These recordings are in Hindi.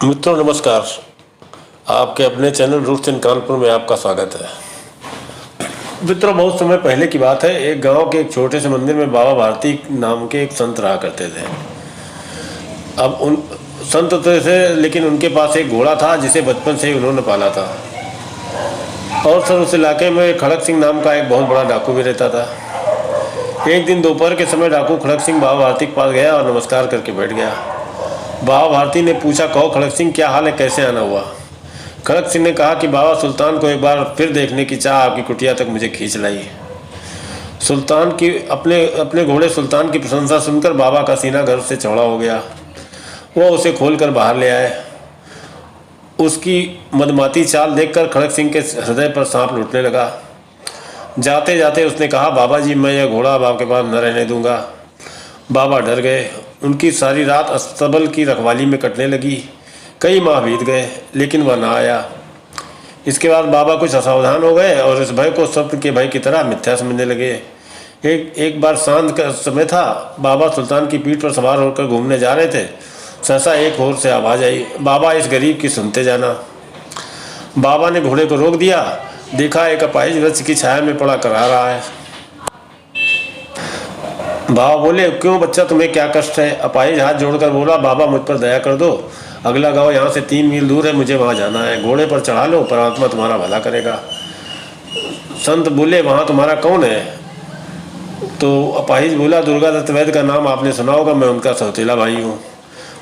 मित्रों नमस्कार। आपके अपने चैनल रूट्स इन कानपुर में आपका स्वागत है। मित्रों, बहुत समय पहले की बात है। एक गांव के एक छोटे से मंदिर में बाबा भारती नाम के एक संत रहा करते थे। अब उन संत तो थे, लेकिन उनके पास एक घोड़ा था जिसे बचपन से ही उन्होंने पाला था। और सर उस इलाके में खड़क सिंह नाम का एक बहुत बड़ा डाकू भी रहता था। एक दिन दोपहर के समय डाकू खड़क सिंह बाबा भारती के पास गया और नमस्कार करके बैठ गया। बाबा भारती ने पूछा, कहो खड़क सिंह, क्या हाल है, कैसे आना हुआ? खड़क सिंह ने कहा कि बाबा सुल्तान को एक बार फिर देखने की चाह आपकी कुटिया तक मुझे खींच लाई। सुल्तान की अपने अपने घोड़े सुल्तान की प्रशंसा सुनकर बाबा का सीना गर्व से चौड़ा हो गया। वो उसे खोलकर बाहर ले आए। उसकी मदमाती चाल देखकर खड़क सिंह के हृदय पर सांप लूटने लगा। जाते जाते उसने कहा, बाबा जी, मैं यह घोड़ा अब आपके पास न रहने दूंगा। बाबा डर गए। उनकी सारी रात अस्तबल की रखवाली में कटने लगी। कई माह बीत गए, लेकिन वह ना आया। इसके बाद बाबा कुछ असावधान हो गए और इस भय को स्वप्न के भय की तरह मिथ्या समझने लगे। एक बार सांझ का समय था। बाबा सुल्तान की पीठ पर सवार होकर घूमने जा रहे थे। सहसा एक ओर से आवाज़ आई, बाबा इस गरीब की सुनते जाना। बाबा ने घोड़े को रोक दिया। देखा एक अपाहिज वृक्ष की छाया में पड़ा करा रहा है। बाबा बोले, क्यों बच्चा, तुम्हें क्या कष्ट है? अपाहिज हाथ जोड़कर बोला, बाबा मुझ पर दया कर दो। अगला गांव यहाँ से 3 मील दूर है, मुझे वहाँ जाना है। घोड़े पर चढ़ा लो, परमात्मा तुम्हारा भला करेगा। संत बोले, वहाँ तुम्हारा कौन है? तो अपाहिज बोला, दुर्गा दत्त वैद्य का नाम आपने सुना होगा, मैं उनका सौतेला भाई हूँ।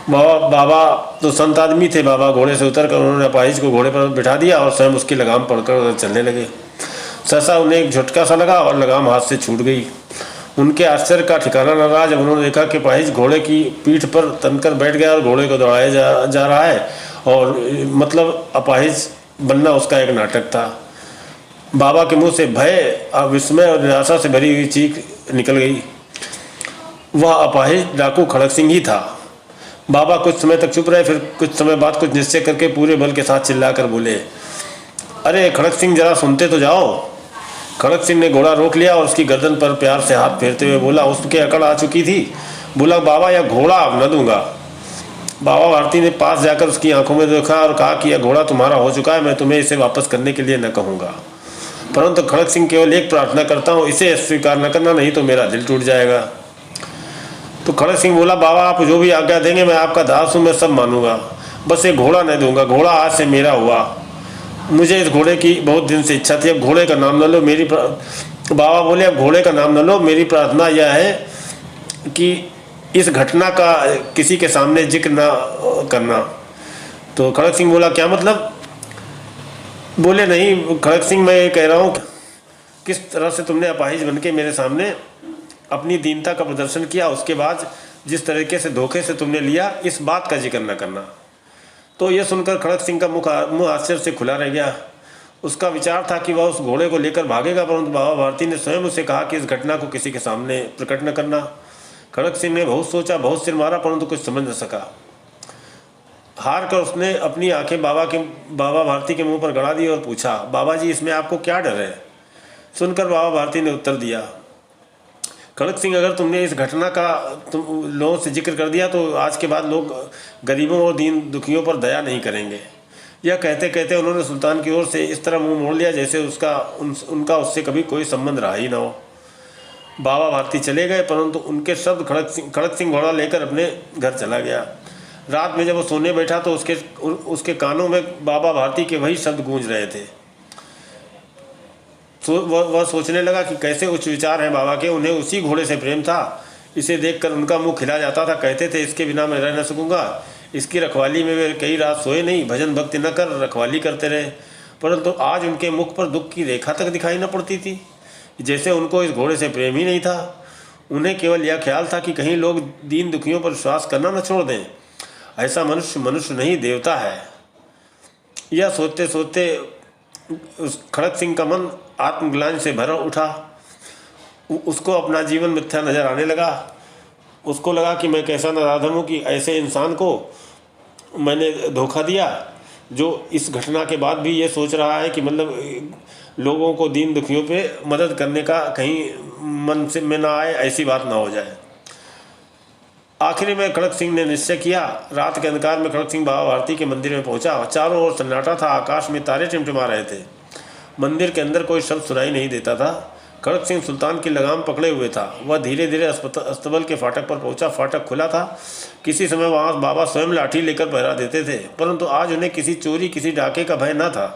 बाबा तो संत आदमी थे। बाबा घोड़े से उतरकर उन्होंने अपाहिज को घोड़े पर बिठा दिया और स्वयं उसकी लगाम पकड़कर चलने लगे। सहसा उन्हें एक झटका सा लगा और लगाम हाथ से छूट गई। उनके आश्चर्य का ठिकाना न रहा जब उन्होंने देखा कि अपाहिज घोड़े की पीठ पर तनकर बैठ गया और घोड़े को दौड़ाया जा रहा है। और मतलब अपाहिज बनना उसका एक नाटक था। बाबा के मुंह से भय, विस्मय और निराशा से भरी हुई चीख निकल गई। वह अपाहिज डाकू खड़क सिंह ही था। बाबा कुछ समय तक चुप रहे, फिर कुछ समय बाद कुछ निश्चय करके पूरे बल के साथ चिल्लाकर बोले, अरे खड़क सिंह, जरा सुनते तो जाओ। खड़क सिंह ने घोड़ा रोक लिया और उसकी गर्दन पर प्यार से हाथ फेरते हुए बोला, उसके अकड़ आ चुकी थी। बोला, बाबा यह घोड़ा अब न दूंगा। बाबा भारती ने पास जाकर उसकी आंखों में देखा और कहा कि यह घोड़ा तुम्हारा हो चुका है, मैं तुम्हें इसे वापस करने के लिए न कहूँगा। परंतु खड़क सिंह, केवल एक प्रार्थना करता हूँ, इसे स्वीकार न करना, नहीं तो मेरा दिल टूट जाएगा। तो खड़क सिंह बोला, बाबा आप जो भी आज्ञा देंगे, मैं आपका दास हूँ, मैं सब मानूंगा, बस ये घोड़ा नहीं दूंगा। घोड़ा आज से मेरा हुआ। मुझे इस घोड़े की बहुत दिन से इच्छा थी। अब घोड़े का नाम न लो। बाबा बोले, अब घोड़े का नाम न लो। मेरी प्रार्थना यह है कि इस घटना का किसी के सामने जिक्र ना करना। तो खड़क सिंह बोला, क्या मतलब? बोले, नहीं खड़क सिंह, मैं ये कह रहा हूँ, किस तरह से तुमने अपाहिज बन के मेरे सामने अपनी दीनता का प्रदर्शन किया, उसके बाद जिस तरीके से धोखे से तुमने लिया, इस बात का जिक्र न करना। तो यह सुनकर खड़क सिंह का मुंह आश्चर्य से खुला रह गया। उसका विचार था कि वह उस घोड़े को लेकर भागेगा, परंतु बाबा भारती ने स्वयं उसे कहा कि इस घटना को किसी के सामने प्रकट न करना। खड़क सिंह ने बहुत सोचा, बहुत सिर मारा, परंतु कुछ समझ न सका। हार कर उसने अपनी आंखें बाबा भारती के मुंह पर गड़ा दी और पूछा, बाबा जी, इसमें आपको क्या डर है? सुनकर बाबा भारती ने उत्तर दिया, खड़क सिंह, अगर तुमने इस घटना का तुम लोगों से जिक्र कर दिया तो आज के बाद लोग गरीबों और दीन दुखियों पर दया नहीं करेंगे। यह कहते कहते उन्होंने सुल्तान की ओर से इस तरह मुंह मोड़ लिया जैसे उनका उससे कभी कोई संबंध रहा ही ना हो। बाबा भारती चले गए, परंतु उनके शब्द खड़क सिंह घोड़ा लेकर अपने घर चला गया। रात में जब वो सोने बैठा तो उसके कानों में बाबा भारती के वही शब्द गूंज रहे थे। वह सोचने लगा कि कैसे उच्च विचार हैं बाबा के, उन्हें उसी घोड़े से प्रेम था। इसे देखकर उनका मुंह खिला जाता था। कहते थे, इसके बिना मैं रह न सकूंगा। इसकी रखवाली में वे कई रात सोए नहीं, भजन भक्ति न कर रखवाली करते रहे। परंतु आज उनके मुख पर दुख की रेखा तक दिखाई न पड़ती थी, जैसे उनको इस घोड़े से प्रेम ही नहीं था। उन्हें केवल यह ख्याल था कि कहीं लोग दीन दुखियों पर विश्वास करना न छोड़ दें। ऐसा मनुष्य मनुष्य नहीं, देवता है। यह सोचते सोचते उस खड़क सिंह का मन आत्मग्लानि से भर उठा। उसको अपना जीवन मिथ्या नजर आने लगा। उसको लगा कि मैं कैसा नराधम हूँ कि ऐसे इंसान को मैंने धोखा दिया, जो इस घटना के बाद भी ये सोच रहा है कि मतलब लोगों को दीन दुखियों पे मदद करने का कहीं मन से में ना आए, ऐसी बात ना हो जाए। आखिरी में खड़क सिंह ने निश्चय किया। रात के अंधकार में खड़क सिंह बाबा भारती के मंदिर में पहुंचा। चारों ओर सन्नाटा था, आकाश में तारे टिमटिमा रहे थे। मंदिर के अंदर कोई शब्द सुनाई नहीं देता था। खड़क सिंह सुल्तान की लगाम पकड़े हुए था। वह धीरे धीरे अस्तबल के फाटक पर पहुंचा। फाटक खुला था। किसी समय वहां बाबा स्वयं लाठी लेकर पहरा देते थे, परंतु आज उन्हें किसी चोरी, किसी डाके का भय न था।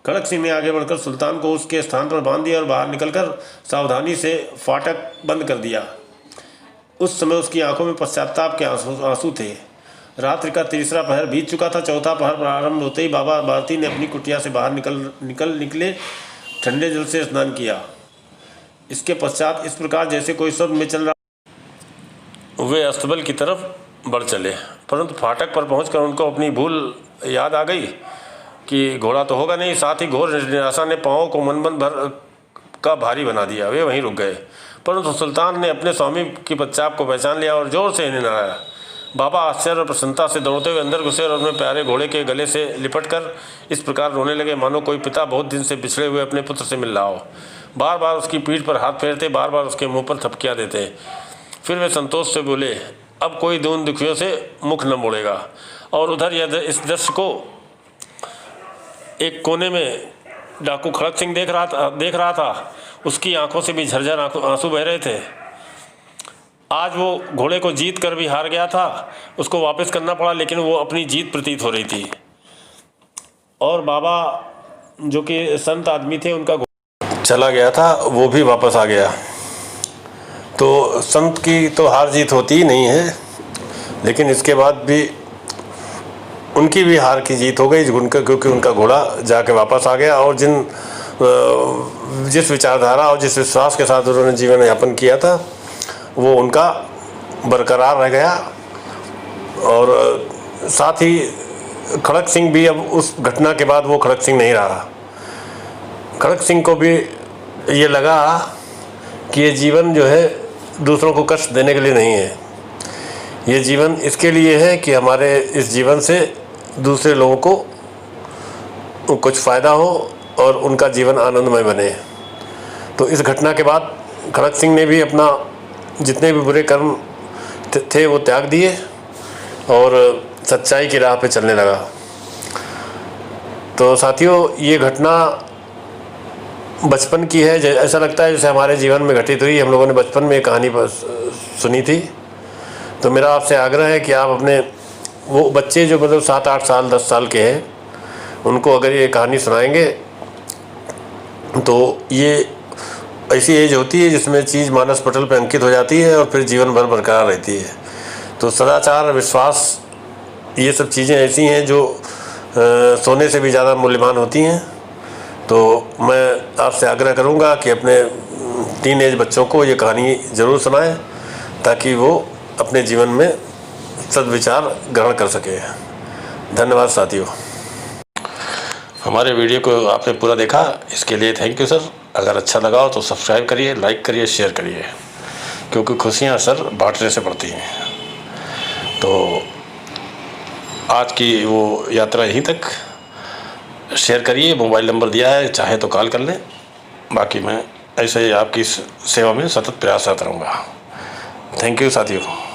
खड़क सिंह ने आगे बढ़कर सुल्तान को उसके स्थान पर बांध दिया और बाहर निकलकर सावधानी से फाटक बंद कर दिया। उस समय उसकी आंखों में पश्चाताप के आंसू थे। रात्रि का तीसरा पहर बीत चुका था। चौथा पहर प्रारंभ होते ही बाबा भारती ने अपनी कुटिया से बाहर निकले ठंडे जल से स्नान किया। इसके पश्चात इस प्रकार जैसे कोई स्वप्न में चल रहा, वे अस्तबल की तरफ बढ़ चले। परंतु फाटक पर पहुंचकर उनको अपनी भूल याद आ गई कि घोड़ा तो होगा नहीं। साथ ही घोर निराशा ने पाँवों को मन भर का भारी बना दिया। वे वहीं रुक गए। परंतु सुल्तान ने अपने स्वामी की पश्चात को पहचान लिया और जोर से इन्हें नहलाया। बाबा आश्चर्य और प्रसन्नता से दौड़ते हुए अंदर घुसे और अपने प्यारे घोड़े के गले से लिपटकर इस प्रकार रोने लगे मानो कोई पिता बहुत दिन से बिछड़े हुए अपने पुत्र से मिल रहा हो। बार बार उसकी पीठ पर हाथ फेरते, बार बार उसके मुंह पर थपकियां देते। फिर वे संतोष से बोले, अब कोई दीन दुखियों से मुख न मोड़ेगा। और उधर इस दृश्य को एक कोने में डाकू खड़क सिंह देख रहा था। उसकी आंखों से भी झरझर आंसू बह रहे थे। आज वो घोड़े को जीत कर भी हार गया था। उसको वापस करना पड़ा, लेकिन वो अपनी जीत प्रतीत हो रही थी। और बाबा जो कि संत आदमी थे, उनका चला गया था, वो भी वापस आ गया। तो संत की तो हार जीत होती ही नहीं है, लेकिन इसके बाद भी उनकी भी हार की जीत हो गई क्योंकि उनका घोड़ा जाके वापस आ गया। और जिस विचारधारा और जिस विश्वास के साथ उन्होंने जीवन यापन किया था, वो उनका बरकरार रह गया। और साथ ही खड़क सिंह भी अब उस घटना के बाद वो खड़क सिंह नहीं रहा। खड़क सिंह को भी ये लगा कि ये जीवन जो है दूसरों को कष्ट देने के लिए नहीं है। ये जीवन इसके लिए है कि हमारे इस जीवन से दूसरे लोगों को कुछ फ़ायदा हो और उनका जीवन आनंदमय बने। तो इस घटना के बाद खड़क सिंह ने भी अपना जितने भी बुरे कर्म थे वो त्याग दिए और सच्चाई की राह पे चलने लगा। तो साथियों, ये घटना बचपन की है। ऐसा लगता है जैसे हमारे जीवन में घटित हुई। हम लोगों ने बचपन में ये कहानी सुनी थी। तो मेरा आपसे आग्रह है कि आप अपने वो बच्चे जो मतलब 7-8 साल 10 साल के हैं, उनको अगर ये कहानी सुनाएंगे तो ये ऐसी एज होती है जिसमें चीज़ मानस पटल पे अंकित हो जाती है और फिर जीवन भर बरकरार रहती है। तो सदाचार, विश्वास, ये सब चीज़ें ऐसी हैं जो सोने से भी ज़्यादा मूल्यवान होती हैं। तो मैं आपसे आग्रह करूंगा कि अपने टीन एज बच्चों को ये कहानी ज़रूर सुनाएं ताकि वो अपने जीवन में सद्विचार ग्रहण कर सके। धन्यवाद साथियों। हमारे वीडियो को आपने पूरा देखा, इसके लिए थैंक यू सर। अगर अच्छा लगा हो तो सब्सक्राइब करिए, लाइक करिए, शेयर करिए, क्योंकि खुशियाँ सर बांटने से पड़ती हैं। तो आज की वो यात्रा यहीं तक। शेयर करिए, मोबाइल नंबर दिया है, चाहे तो कॉल कर लें। बाकी मैं ऐसे ही आपकी सेवा में सतत प्रयासरत रहूँगा। थैंक यू साथियों।